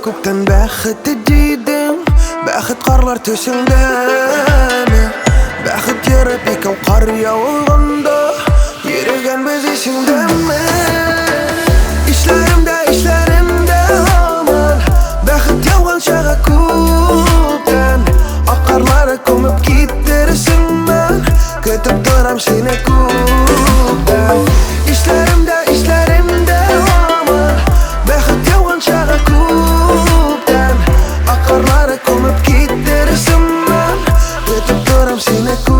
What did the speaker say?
Көптен бәхетті дейдім, бәхет қарлар төсіңдені. Бәхет еріп екеу қар яуғанда, еріген біз есіңдемі? Ишлерімде аман, бәхет яуған шаға көптен. Ақ қарлары көміп кеттерісіңмен, күтіп тұрам сені көптен. Ишлерімде аман, бәхет яуған шаға көптен. Ақ қарлары көміп кеттерісіңмен, күтіп тұрам сені көптен.